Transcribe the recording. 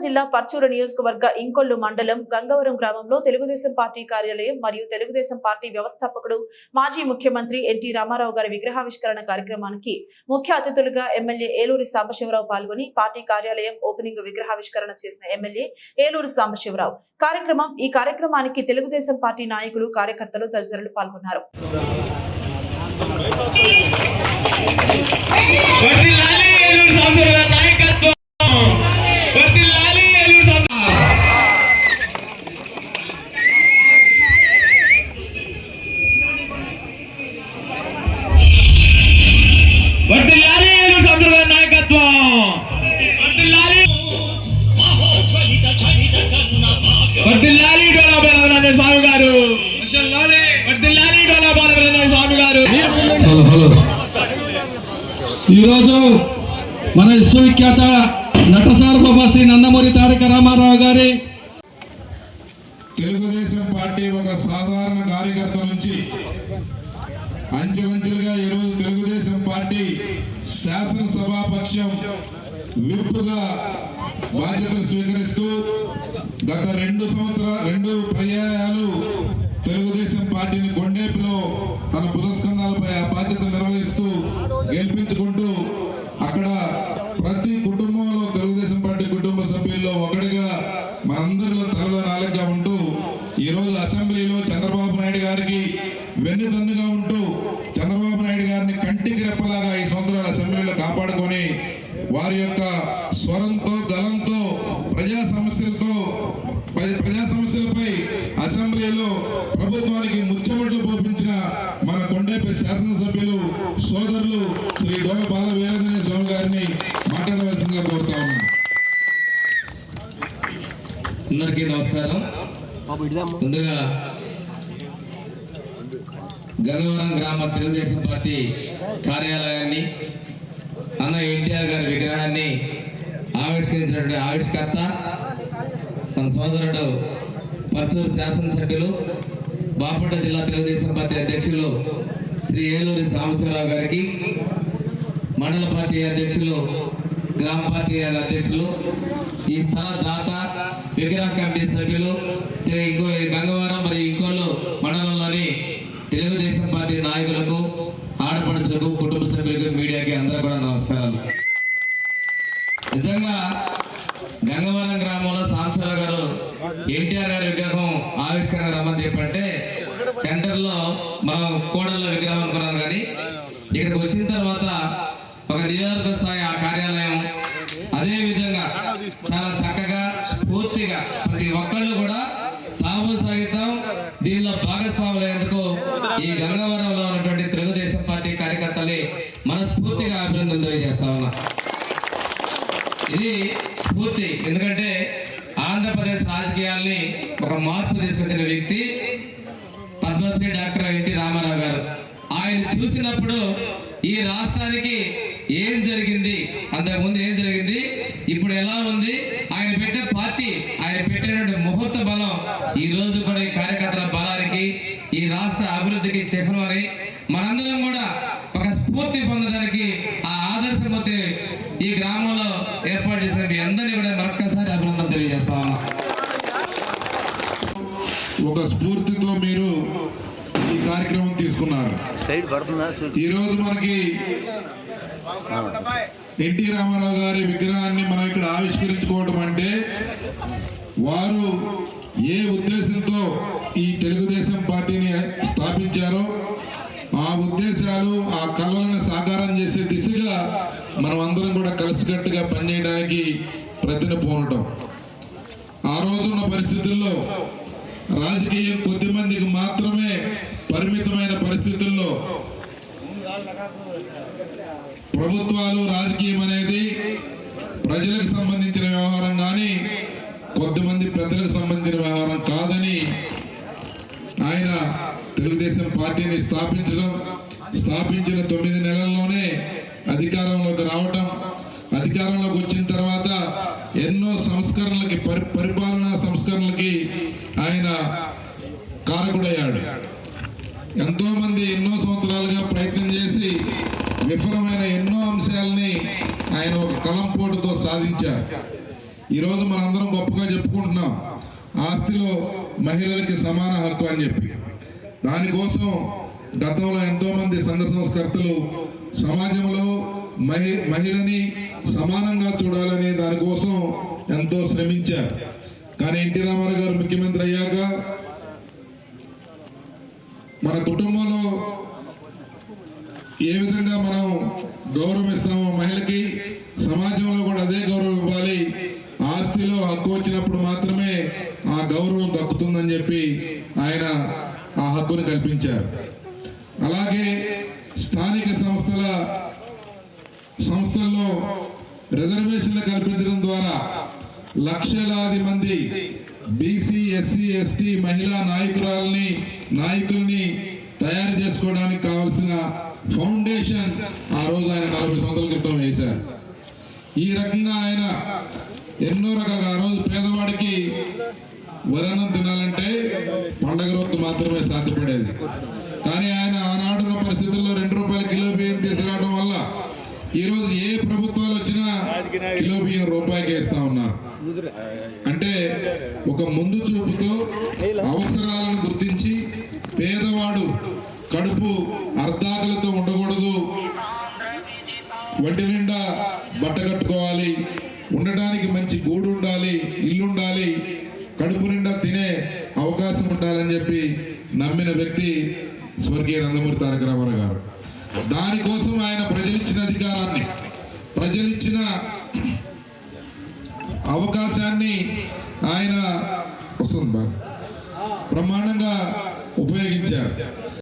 జిల్లా పర్చూరు నియోజకవర్గ ఇంకొల్లు మండలం గంగవరం గ్రామంలో తెలుగుదేశం పార్టీ కార్యాలయం మరియు తెలుగుదేశం పార్టీ వ్యవస్థాపకుడు మాజీ ముఖ్యమంత్రి ఎన్టీ రామారావు గారి విగ్రహావిష్కరణ కార్యక్రమానికి ముఖ్య అతిథులుగా ఎమ్మెల్యే ఏలూరి సాంబశివరావు పాల్గొని పార్టీ కార్యాలయం ఓపెనింగ్ విగ్రహావిష్కరణ చేసిన ఎమ్మెల్యే ఏలూరి సాంబశివరావు ఈ కార్యక్రమానికి తెలుగుదేశం పార్టీ నాయకులు కార్యకర్తలు తదితరులు పాల్గొన్నారు. ఈరోజు మన విశ్వవిఖ్యాత నటసార్వభౌమ శ్రీ నందమూరి తారక రామారావు గారి తెలుగుదేశం పార్టీ ఒక సాధారణ కార్యకర్త నుంచి అంచెలంచెలుగా ఈరోజు తెలుగుదేశం పార్టీ శాసనసభాపక్షం విప్పుగా బాధ్యతలు స్వీకరిస్తూ గత 2 పర్యాయాలు తెలుగుదేశం పార్టీని కొండేపులో తన పురస్కంధాలపై ఆ బాధ్యతలు నిర్వహిస్తూ గెలిపించుకుంటూ అక్కడ ప్రతి కుటుంబంలో తెలుగుదేశం పార్టీ కుటుంబ సభ్యుల్లో ఒకటిగా మనందరిలో తలలో నాలుగుగా ఉంటూ ఈరోజు అసెంబ్లీలో చంద్రబాబు నాయుడు గారికి వెన్నుదన్నుగా ఉంటూ చంద్రబాబు నాయుడు గారిని కంటికి రెప్పలాగా ఈ సంవత్సరాల అసెంబ్లీలో కాపాడుకొని వారి యొక్క స్వరంతో గలంతో ప్రజా సమస్యలపై అసెంబ్లీలో ప్రభుత్వానికి ముచ్చమట్లు పోపించిన మన కొండేపి శాసనసభ్యులు సోదరులు శ్రీ డోల బాల వీరాంజనేయ స్వామి గారిని మాట్లాడవలసిందిగా కోరుతా ఉన్నాను. అందరికీ నమస్కారం. ముందుగా గంగవరం గ్రామ తెలుగుదేశం పార్టీ కార్యాలయాన్ని అన్న ఎన్టీఆర్ గారి విగ్రహాన్ని ఆవిష్కరించినటువంటి ఆవిష్కర్త మన సోదరుడు పర్చూరు శాసనసభ్యులు బాపట్ల జిల్లా తెలుగుదేశం పార్టీ అధ్యక్షులు శ్రీ ఏలూరి సాంబశివరావు గారికి, మండల పార్టీ అధ్యక్షులు, గ్రామ పార్టీ అధ్యక్షులు, ఈ స్థల దాత, విగ్రహ కమిటీ సభ్యులు, గంగవరం మరియు ఇంకోళ్ళు మండలంలోని తెలుగుదేశం పార్టీ నాయకులకు, ఆడపడుచులకు, కుటుంబ సభ్యులకు, మీడియాకి అందరూ కూడా నమస్కారాలు. నిజంగా గంగవరం గ్రామంలో సాంబశివరావు గారు ఎన్టీఆర్ గారి విగ్రహం ఆవిష్కరణ రమ్మని చెప్పంటే సెంటర్లో మనం కోడల్లో విగ్రహం అనుకున్నాం, కానీ ఇక్కడికి వచ్చిన తర్వాత ఒక నియోజకవర్గ స్థాయి ఆ కార్యాలయం అదే విధంగా చాలా చక్కగా స్ఫూర్తిగా ప్రతి ఒక్కళ్ళు కూడా తాము సహితం దీనిలో భాగస్వాములైనందుకు ఈ గంగవరంలో ఉన్నటువంటి తెలుగుదేశం పార్టీ కార్యకర్తల్ని మనస్ఫూర్తిగా అభినందనలు తెలియజేస్తా ఉన్నా. ఇది స్ఫూర్తి, ఎందుకంటే ఆంధ్రప్రదేశ్ రాజకీయాల్ని ఒక మార్పు తీసుకొచ్చిన వ్యక్తి పద్మశ్రీ డాక్టర్ ఎన్టీ రామారావు గారు. ఆయన చూసినప్పుడు ఈ రాష్ట్రానికి ఏం జరిగింది, అంతకుముందు ఏం జరిగింది, ఇప్పుడు ఎలా ఉంది, ఆయన పెట్టే పార్టీ, ఆయన పెట్టినటువంటి ముహూర్త బలం ఈ రోజు కూడా ఈ కార్యకర్తల బలానికి, ఈ రాష్ట్ర అభివృద్ధికి చిహ్నమని మనందరం కూడా ఒక స్ఫూర్తి పొందడానికి ఆ ఆదర్శమూర్తి ఈ గ్రామంలో ఏర్పాటు చేసిన మీ అందరినీ కూడా మరొక్కసారి అభినందన తెలియజేస్తా ఉన్నా. ఒక స్ఫూర్తితో మీరు ఈ కార్యక్రమం తీసుకున్నారు. ఈరోజు మనకి ఎన్టీ రామారావు గారి విగ్రహాన్ని మనం ఇక్కడ ఆవిష్కరించుకోవడం అంటే వారు ఏ ఉద్దేశంతో ఈ తెలుగుదేశం పార్టీని స్థాపించారో ఆ ఉద్దేశాలు, ఆ కళలను సాకారం చేసే దిశగా మనం అందరం కూడా కలిసికట్టుగా పనిచేయడానికి ప్రతిన పోవటం. ఆ రోజున్న పరిస్థితుల్లో రాజకీయం కొద్దిమందికి మాత్రమే పరిమితమైన పరిస్థితుల్లో ప్రభుత్వాలు, రాజకీయం అనేది ప్రజలకు సంబంధించిన వ్యవహారం కానీ కొద్దిమంది పెద్దలకు సంబంధించిన వ్యవహారం కాదని ఆయన తెలుగుదేశం పార్టీని స్థాపించిన 9 నెలల్లోనే అధికారంలోకి రావటం, అధికారంలోకి వచ్చిన తర్వాత ఎన్నో సంస్కరణలకి, పరిపాలనా సంస్కరణలకి ఆయన కారకుడయ్యాడు. ఎంతో మంది ఎన్నో సంవత్సరాలుగా ప్రయత్నం చేసి విఫలమైన ఎన్నో అంశాలని ఆయన ఒక కలంపోటుతో సాధించారు. ఈరోజు మనందరం గొప్పగా చెప్పుకుంటున్నాం ఆస్తిలో మహిళలకి సమాన హక్కు అని చెప్పి. దానికోసం గతంలో ఎంతోమంది సంఘ సంస్కర్తలు సమాజంలో మహిళని సమానంగా చూడాలని దానికోసం ఎంతో శ్రమించారు. కానీ ఎన్టీ రామారావు గారు ముఖ్యమంత్రి అయ్యాక మన కుటుంబంలో ఏ విధంగా మనం గౌరవం ఇస్తామో మహిళకి, సమాజంలో కూడా అదే గౌరవం ఇవ్వాలి. ఆస్తిలో హక్కు వచ్చినప్పుడు మాత్రమే ఆ గౌరవం దక్కుతుందని చెప్పి ఆయన ఆ హక్కుని కల్పించారు. అలాగే స్థానిక సంస్థల్లో రిజర్వేషన్లు కల్పించడం ద్వారా లక్షలాది మంది బీసీ, ఎస్సీ, ఎస్టీ మహిళా నాయకుల్ని తయారు చేసుకోవడానికి కావలసిన ఫౌండేషన్ ఆ రోజు ఆయన 40 సంవత్సరాల క్రితం వేశారు. ఈ రకంగా ఆయన ఎన్నో రకాలుగా ఆ రోజు పేదవాడికి వరన్నం తినాలంటే పండగ రోజు మాత్రమే సాధ్యపడేది. కానీ ఆయన ఆనాడున్న పరిస్థితుల్లో 2 రూపాయల కిలో బియ్యం తీసుకురావడం వల్ల ఈరోజు ఏ ప్రభుత్వాలు వచ్చినా కిలో బియ్యం రూపాయికి ఇస్తా ఉన్నారు. అంటే ఒక ముందు చూపుతో అవసరాలను గుర్తించి పేదవాడు కడుపు అర్ధాకలతో ఉండకూడదు, ఒంటి నిండా బట్ట కట్టుకోవాలి, ఉండడానికి మంచి గూడు ఉండాలి, ఇల్లు ఉండాలి, కడుపు నిండా తినే అవకాశం ఉండాలని చెప్పి నమ్మిన వ్యక్తి స్వర్గీయ నందమూరి తారక రామారావు గారు. దానికోసం ఆయన ప్రజలిచ్చిన అధికారాన్ని, ప్రజలిచ్చిన అవకాశాన్ని ఆయన బ్రహ్మాండంగా ఉపయోగించారు.